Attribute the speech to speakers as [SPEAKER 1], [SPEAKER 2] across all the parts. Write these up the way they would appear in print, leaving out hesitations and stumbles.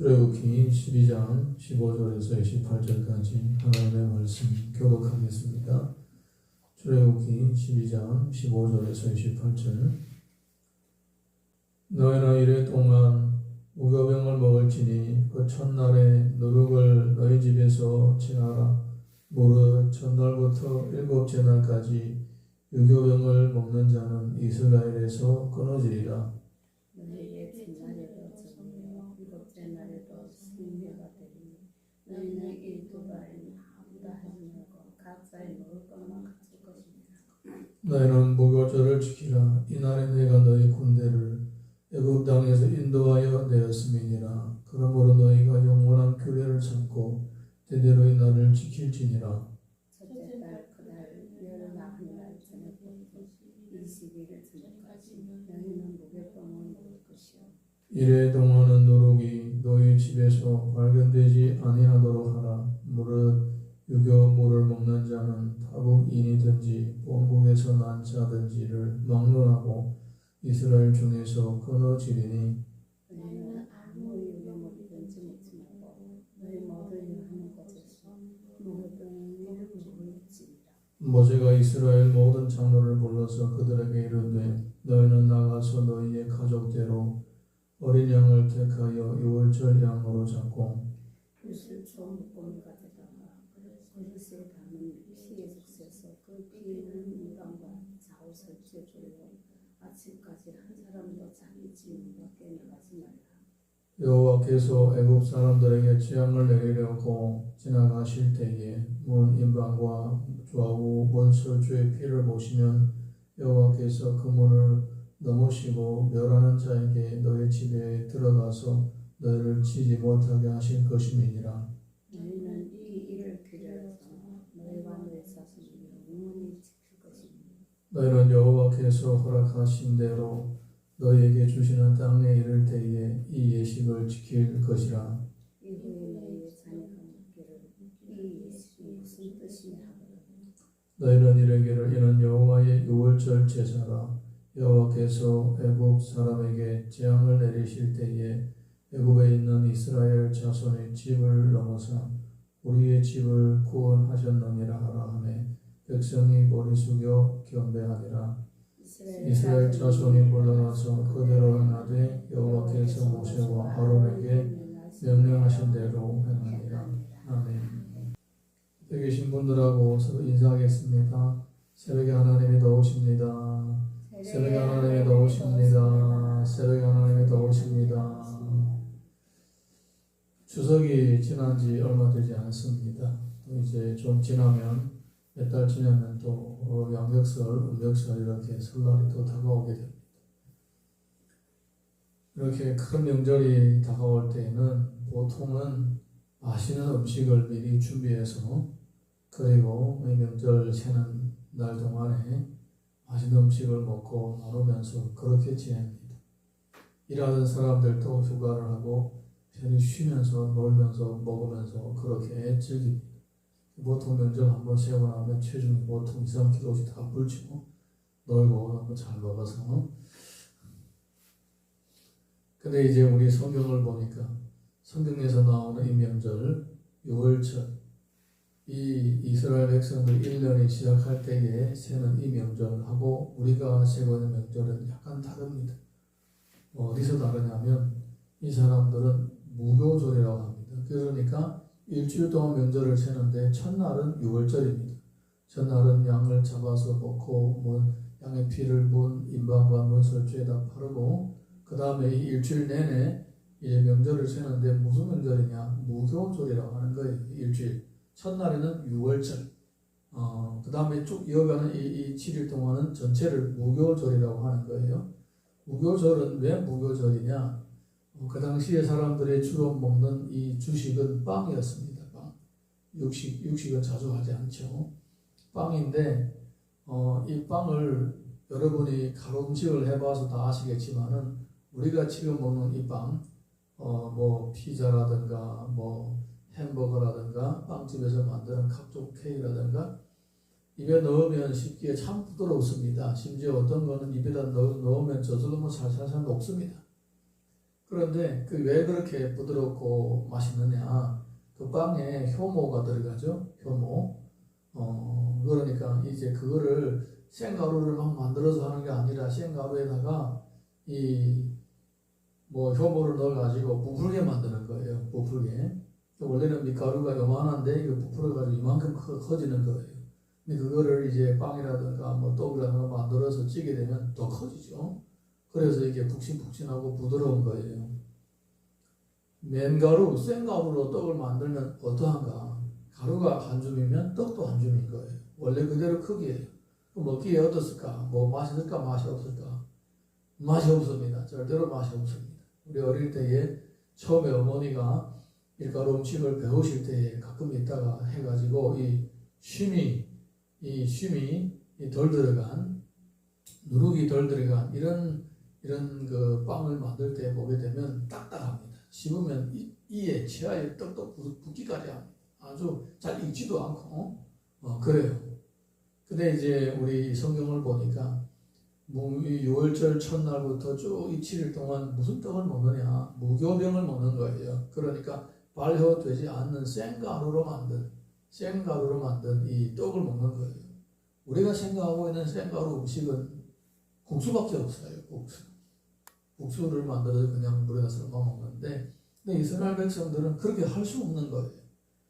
[SPEAKER 1] 출애굽기 12장 15절에서 28절까지 하나님의 말씀 교독하겠습니다. 출애굽기 12장 15절에서 28절. 너희는 이래 동안 무교병을 먹을지니 그 첫날에 누룩을 너희 집에서 지나라. 무릇 첫날부터 일곱째 날까지 유교병을 먹는 자는 이스라엘에서 끊어지리라.
[SPEAKER 2] 너희의 첫날에도 저녁 일곱째 날에도 승리가 되리니 너희는 이 두 가지는 아무도 하지 말고 각자의 먹을 것만 가질 것입니다.
[SPEAKER 1] 너희는 무교절을 지키라. 이날에 내가 너희 군대를 애굽 땅에서 인도하여 내었음이니라. 그러므로 너희가 영원한 규례를 삼고 대대로 이 날을 지킬지니라.
[SPEAKER 2] 첫째 달 그달 열 나흔 날 저녁부터 20일 저녁까지 너희는 무교병을 먹을 것이요
[SPEAKER 1] 이래 동안은 누룩이 너희 집에서 발견되지 아니하도록 하라. 무릇 유교물을 먹는 자는 타국인이든지 본국에서 난 자든지를 막론하고 이스라엘 중에서 끊어지리니
[SPEAKER 2] 너희는 아무 유교물이든지 먹지 말고 너희 모든 하는 곳에서 무교병을 먹을지니라.
[SPEAKER 1] 모세가 이스라엘 모든 장로를 불러서 그들에게 이르되 너희는 나가서 너희의 가족대로 어린 양을 택하여 유월절 양으로 잡고
[SPEAKER 2] 유슬초 묶음을 가져다가 그릇에 담은 피에 적셔서 그 피에는 인간과 좌우 설치해 주고 아침까지 한 사람도 자기 집 밖에 나가지 말라.
[SPEAKER 1] 여호와께서 애굽 사람들에게 재앙을 내리려고 지나가실 때에 문 인방과 좌우 문 설주의 피를 보시면 여호와께서 그 문을 넘으시고 멸하는 자에게 너희 집에 들어가서 너희를 치지 못하게 하실 것임이니라.
[SPEAKER 2] 너희는 이 일을 기려서 너희와 너희 자손이 영원히 지킬 것입니다.
[SPEAKER 1] 너희는 여호와께서 허락하신 대로 너희에게 주시는 땅에 이를 때에 이 예식을 지킬 것이라.
[SPEAKER 2] 이후에 너희의 자녀가 묻기를 이 예식이 무슨 뜻이냐 하거든.
[SPEAKER 1] 너희는 이르기를 이는 여호와의 유월절 제사라. 여호와께서 애굽 사람에게 재앙을 내리실 때에 애굽에 있는 이스라엘 자손의 집을 넘어서 우리의 집을 구원하셨느니라 하라 하매 백성이 머리 숙여 경배하니라. 이스라엘 자손이 물러나서 그대로 행하되 여호와께서 모세와 아론에게 명령하신 대로 행하니라. 아멘. 여기 계신 분들하고 서로 인사하겠습니다. 새벽에 하나님이 더우십니다. 새벽에 하나님이 더우십니다. 새벽에 하나님이 더우십니다. 추석이 지난 지 얼마 되지 않습니다. 또 이제 좀 지나면 몇 달 지나면 또 양력설, 음력설 이렇게 설날이 또 다가오게 됩니다. 이렇게 큰 명절이 다가올 때에는 보통은 맛있는 음식을 미리 준비해서 그리고 이 명절 새는 날 동안에 맛있는 음식을 먹고 나누면서 그렇게 지냅니다. 일하는 사람들도 휴가를 하고 편히 쉬면서 놀면서 먹으면서 그렇게 즐깁니다. 보통 명절 한번 세고 나면 체중이 보통 2-3kg씩 다 불치고 놀고 한번 잘 먹어서. 근데 이제 우리 성경을 보니까 성경에서 나오는 이 명절 유월절, 이 이스라엘 백성들 1년이 시작할 때에 세는 이 명절하고 우리가 세고 있는 명절은 약간 다릅니다. 어디서 다르냐면 이 사람들은 무교절이라고 합니다. 그러니까 일주일 동안 명절을 세는데 첫날은 유월절입니다. 첫날은 양을 잡아서 먹고 양의 피를 문 인방과 문 설주에다 바르고 그 다음에 이 일주일 내내 이제 명절을 세는데 무슨 명절이냐? 무교절이라고 하는 거예요. 일주일. 첫날에는 유월절. 그 다음에 쭉 이어가는 이 7일 동안은 전체를 무교절이라고 하는 거예요. 무교절은 왜 무교절이냐? 그 당시에 사람들이 주로 먹는 이 주식은 빵이었습니다. 빵. 육식은 자주 하지 않죠. 빵인데, 이 빵을 여러분이 가로 음식을 해봐서 다 아시겠지만은, 우리가 지금 먹는 이 빵, 피자라든가, 햄버거라든가, 빵집에서 만드는 각종 케이크라든가, 입에 넣으면 쉽게 참 부드럽습니다. 심지어 어떤 거는 입에다 넣으면 저절로 살살살 녹습니다. 그런데 그 왜 그렇게 부드럽고 맛있느냐? 그 빵에 효모가 들어가죠. 효모. 그러니까 이제 그거를 생가루를 막 만들어서 하는 게 아니라 생가루에다가 이 뭐 효모를 넣어가지고 부풀게 만드는 거예요. 부풀게. 원래는 밀가루가 요만한데 이거 부풀어가지고 이만큼 커지는 거예요. 근데 그거를 이제 빵이라든가 뭐 떡이라든가 만들어서 찌게 되면 더 커지죠. 그래서 이게 푹신푹신하고 부드러운 거예요. 맨가루, 생가루로 떡을 만들면 어떠한가? 가루가 한 줌이면 떡도 한 줌인 거예요. 원래 그대로 크기예요. 먹기에 어떻을까? 뭐 맛있을까? 맛이 없을까? 맛이 없습니다. 절대로 맛이 없습니다. 우리 어릴 때에 처음에 어머니가 밀가루 음식을 배우실 때에 가끔 있다가 해가지고 이 쉼이 덜 들어간, 누룩이 덜 들어간 이런 그 빵을 만들 때 보게 되면 딱딱합니다. 씹으면 이에 치아에 떡떡 붓기까지 합니다. 아주 잘 익지도 않고 그래요. 근데 이제 우리 성경을 보니까 이 6월절 첫날부터 쭉 7일 동안 무슨 떡을 먹느냐? 무교병을 먹는 거예요. 그러니까 발효되지 않는 생가루로 만든 이 떡을 먹는 거예요. 우리가 생각하고 있는 생가루 음식은 국수밖에 없어요. 국수를 만들어서 그냥 물에다 삶아 먹는데, 근데 이스라엘 백성들은 그렇게 할 수 없는 거예요.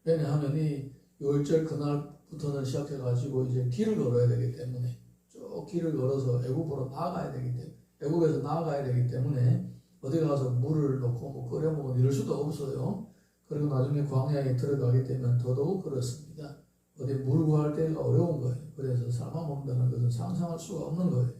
[SPEAKER 1] 왜냐하면 이 6월절 그날부터는 시작해가지고 이제 길을 걸어야 되기 때문에 쭉 길을 걸어서 애굽으로 나아가야 되기 때문에 애굽에서 나아가야 되기 때문에 어디 가서 물을 넣고 뭐 끓여 먹고 이럴 수도 없어요. 그리고 나중에 광야에 들어가게 되면 더더욱 그렇습니다. 어디 물 구할 때가 어려운 거예요. 그래서 삶아 먹는다는 것은 상상할 수가 없는 거예요.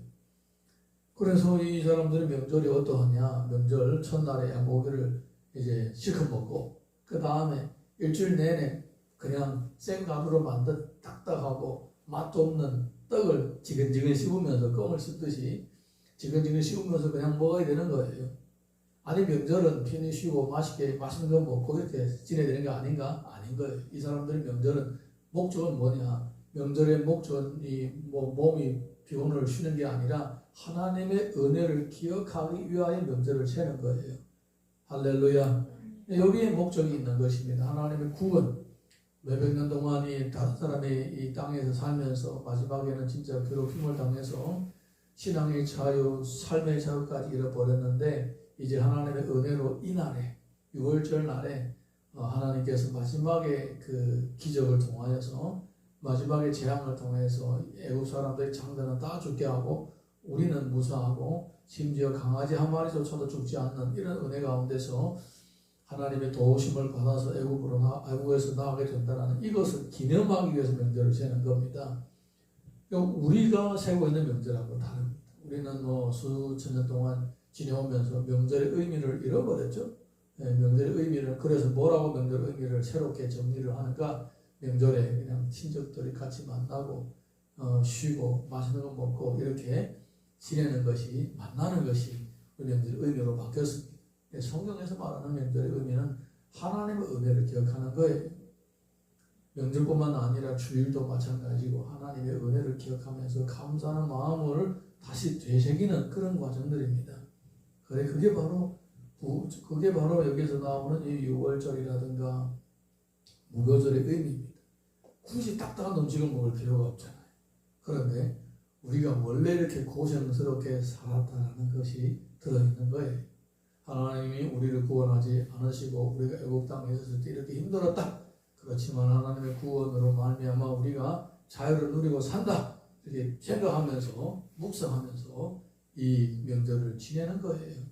[SPEAKER 1] 그래서 이 사람들의 명절이 어떠하냐? 명절 첫날에 양고기를 이제 실컷 먹고 그 다음에 일주일 내내 그냥 생가루로 만든 딱딱하고 맛도 없는 떡을 지근지근 씹으면서 껌을 씹듯이 지근지근 씹으면서 그냥 먹어야 되는 거예요. 아니 명절은 편히 쉬고 맛있게 맛있는 거 먹고 이렇게 지내야 되는 거 아닌가? 아닌 거예요. 이 사람들의 명절은 목적은 뭐냐? 명절의 목적은 뭐 몸이 피곤을 쉬는 게 아니라 하나님의 은혜를 기억하기 위하여 명절을 채는 거예요. 할렐루야. 여기에 목적이 있는 것입니다. 하나님의 구원. 몇백 년 동안 이 다른 사람이 이 땅에서 살면서 마지막에는 진짜 괴롭힘을 당해서 신앙의 자유, 삶의 자유까지 잃어버렸는데 이제 하나님의 은혜로 이날에 6월절 날에 하나님께서 마지막에 그 기적을 통하여서 마지막에 재앙을 통해서 애굽 사람들의 장대는 다 죽게 하고 우리는 무사하고 심지어 강아지 한 마리조차도 죽지 않는 이런 은혜 가운데서 하나님의 도우심을 받아서 애굽에서 나가게 된다는 이것을 기념하기 위해서 명절을 세는 겁니다. 우리가 세우고 있는 명절하고 다릅니다. 우리는 뭐 수천 년 동안 지내오면서 명절의 의미를 잃어버렸죠. 명절의 의미를 그래서 뭐라고 명절의 의미를 새롭게 정리를 하는가? 명절에 그냥 친척들이 같이 만나고 쉬고 맛있는 거 먹고 이렇게 지내는 것이 만나는 것이 명절의 의미로 바뀌었습니다. 성경에서 말하는 명절의 의미는 하나님의 은혜를 기억하는 거예요. 명절뿐만 아니라 주일도 마찬가지고 하나님의 은혜를 기억하면서 감사하는 마음을 다시 되새기는 그런 과정들입니다. 그래 그게 바로 여기서 나오는 이 6월절이라든가 무교절의 의미입니다. 굳이 딱딱한 음식을 먹을 필요가 없잖아요. 그런데 우리가 원래 이렇게 고생스럽게 살았다는 것이 들어있는 거예요. 하나님이 우리를 구원하지 않으시고 우리가 애굽 땅에 있었을 때 이렇게 힘들었다. 그렇지만 하나님의 구원으로 말미암아 우리가 자유를 누리고 산다. 이렇게 생각하면서 묵상하면서 이 명절을 지내는 거예요.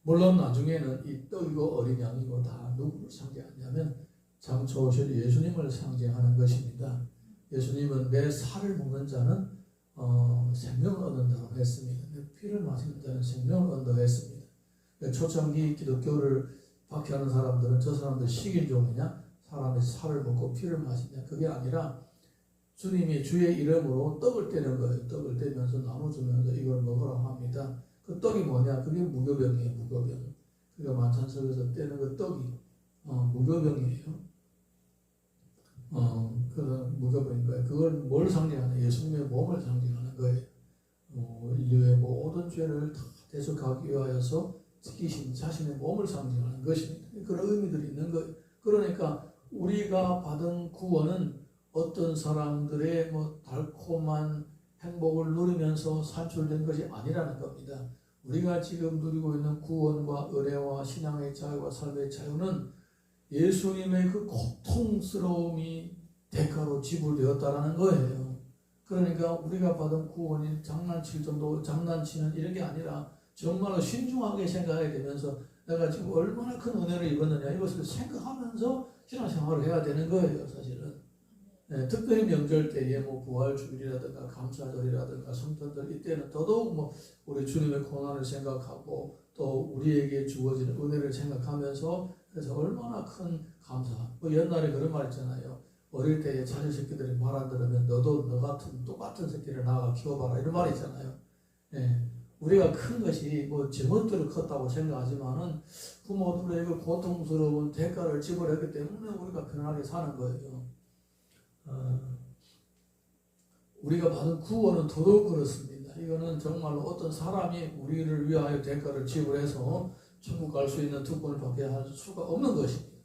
[SPEAKER 1] 물론 나중에는 이 떡이고 어린 양이고 다 누구를 상징하냐면 장초 오실 예수님을 상징하는 것입니다. 예수님은 내 살을 먹는 자는 생명을 얻는다고 했습니다. 내 피를 마시는 자는 생명을 얻는다고 했습니다. 초창기 기독교를 박해하는 사람들은 저 사람들 식인종이냐? 사람의 살을 먹고 피를 마시냐? 그게 아니라 주님이 주의 이름으로 떡을 떼는 거예요. 떡을 떼면서 나눠주면서 이걸 먹으라고 합니다. 그 떡이 뭐냐? 그게 무교병이에요. 무교병. 그러니까 만찬석에서 떼는 그 떡이 무교병이에요. 그 무교병인 거예요. 그걸 뭘 상징하냐? 예수님의 몸을 상징하는 거예요. 인류의 모든 죄를 다 대속하기 위하여서 지키신 자신의 몸을 상징하는 것입니다. 그런 의미들이 있는 거예요. 그러니까 우리가 받은 구원은 어떤 사람들의 뭐 달콤한 행복을 누리면서 산출된 것이 아니라는 겁니다. 우리가 지금 누리고 있는 구원과 은혜와 신앙의 자유와 삶의 자유는 예수님의 그 고통스러움이 대가로 지불되었다라는 거예요. 그러니까 우리가 받은 구원이 장난칠 정도, 장난치는 이런 게 아니라 정말로 신중하게 생각하게 되면서 내가 지금 얼마나 큰 은혜를 입었느냐 이것을 생각하면서 신앙생활을 해야 되는 거예요, 사실은. 네, 특별히 명절 때에 뭐 부활주일이라든가 감사절이라든가 성탄절 이때는 더더욱 뭐 우리 주님의 고난을 생각하고 또 우리에게 주어지는 은혜를 생각하면서 그래서 얼마나 큰 감사. 뭐 옛날에 그런 말 있잖아요. 어릴 때에 자식 새끼들이 말 안 들으면 너도 너 같은 똑같은 새끼를 낳아 키워봐라 이런 말이 있잖아요. 네, 우리가 큰 것이 뭐 제멋대로 컸다고 생각하지만은 부모들의 그 고통스러운 대가를 지불했기 때문에 우리가 편안하게 사는 거예요. 우리가 받은 구원은 더더욱 그렇습니다. 이거는 정말로 어떤 사람이 우리를 위하여 대가를 지불해서 천국 갈 수 있는 특권을 받게 할 수가 없는 것입니다.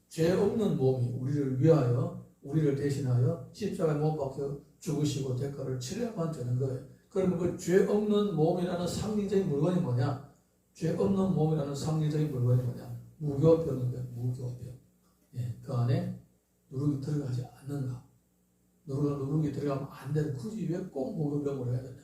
[SPEAKER 1] 죄 없는 몸이 우리를 위하여 우리를 대신하여 십자가에 못 박혀 죽으시고 대가를 치러야만 되는 거예요. 그러면 그 죄 없는 몸이라는 상징적인 물건이 뭐냐? 죄 없는 몸이라는 상징적인 물건이 뭐냐? 무교병입니다. 무교병. 예, 그 안에 누룩이 들어가지 않는가? 누룩이 들어가면 안 되는, 굳이 왜 꼭 무교병으로 해야 되냐?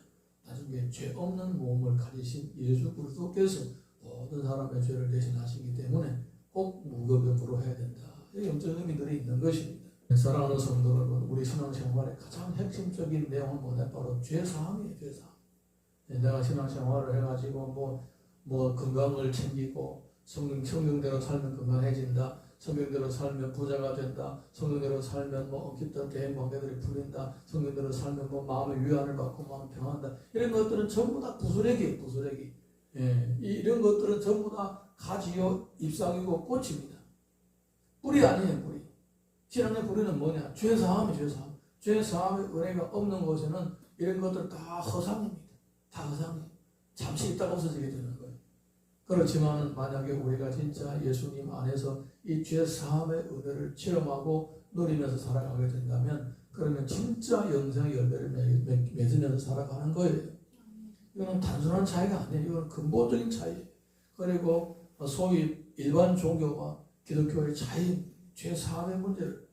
[SPEAKER 1] 나중에 죄 없는 몸을 가지신 예수 그리스도께서 모든 사람의 죄를 대신하시기 때문에 꼭 무교병으로 해야 된다. 이런 영적 의미들이 있는 것입니다. 사랑하는 성도 여러분, 우리 신앙생활의 가장 핵심적인 내용은 뭐냐? 바로 죄사함이에요. 죄사함. 내가 신앙생활을 해가지고 뭐 건강을 챙기고 성경대로 살면 건강해진다. 성경대로 살면 부자가 된다. 성경대로 살면 뭐 엉켰던 대인관계들이 풀린다. 성경대로 살면 뭐 마음의 위안을 받고 마음 평안한다. 이런 것들은 전부 다 부스레기예요. 부스레기. 예, 이런 것들은 전부 다 가지요, 잎사귀고 꽃입니다. 뿌리 아니에요. 뿌리. 신앙의 뿌리는 뭐냐? 죄사함이 죄사함. 죄사함의 은혜가 없는 곳에는 이런 것들 다 허상입니다. 다 허상이에요. 잠시 있다가 없어지게 되는 거예요. 그렇지만 만약에 우리가 진짜 예수님 안에서 이 죄사함의 은혜를 체험하고 누리면서 살아가게 된다면 그러면 진짜 영생의 열매를 맺으면서 살아가는 거예요. 이거는 단순한 차이가 아니에요. 이건 근본적인 차이예요. 그리고 소위 일반 종교와 기독교의 차이, 죄사함의 문제를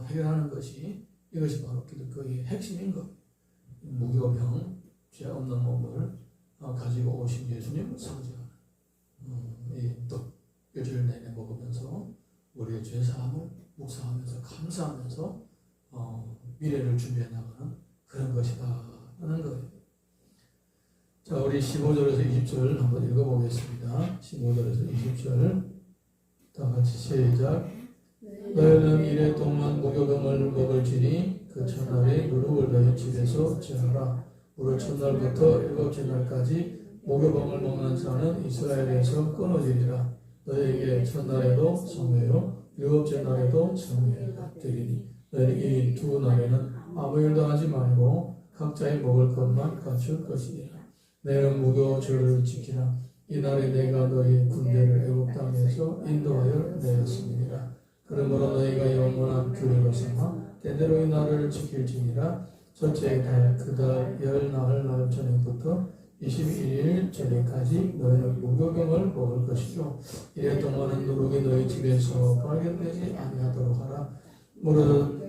[SPEAKER 1] 해결하는 것이 이것이 바로 기독교의 핵심인 것. 무교병, 죄 없는 몸을 가지고 오신 예수님을 상징하는 이떡 일주일 내내 먹으면서 우리의 죄사함을 묵상하면서 감사하면서 미래를 준비해 나가는 그런 것이다 하는 거예요. 자, 우리 15절에서 20절 한번 읽어보겠습니다. 15절에서 20절 다 같이 시작. 너희는 이래 동안 무교병을 먹을지니 그 첫날에 누룩을 너희 집에서 제하라. 무릇 첫날부터 일곱째 날까지 무교병을 먹는 자는 이스라엘에서 끊어지리라. 너희에게 첫날에도 성회요 일곱째 날에도 성회가 되리니 너희는 이 두 날에는 아무 일도 하지 말고 각자의 먹을 것만 갖출 것이니라. 너희는 무교절을 지키라. 이날에 내가 너희 군대를 애굽 땅에서 인도하여 내었습니다. 그러므로 너희가 영원한 규례로 삼아 대대로 이 날을 지킬지니라. 첫째 달 그 달 열나흘 날 저녁부터 21일 저녁까지 너희는 무교병을 먹을 것이죠. 이래 동안은 누룩이 너희 집에서 발견되지 아니하도록 하라. 무릇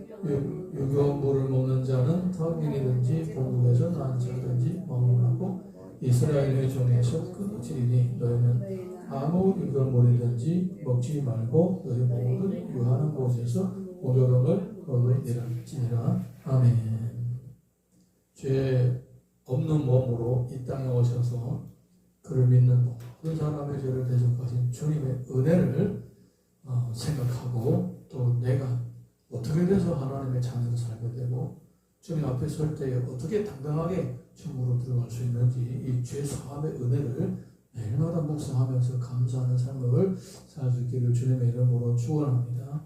[SPEAKER 1] 유교물을 먹는 자는 타민이든지 본국에서 난 자든지 먹으라고 이스라엘의 종에서 끊어지리니 너희는 아무 유교물이든지 먹지 말고 너희 모든 유하는 곳에서 무교병을 먹으리라. 아멘. 죄 없는 몸으로 이 땅에 오셔서 그를 믿는 모든 사람의 죄를 대속하신 주님의 은혜를 생각하고 또 내가 어떻게 돼서 하나님의 자녀로 살게 되고 주님 앞에 설 때에 어떻게 당당하게 천국으로 들어갈 수 있는지 이 죄 사함의 은혜를 매일마다 묵상하면서 감사하는 삶을 살 수 있기를 주님의 이름으로 축원합니다.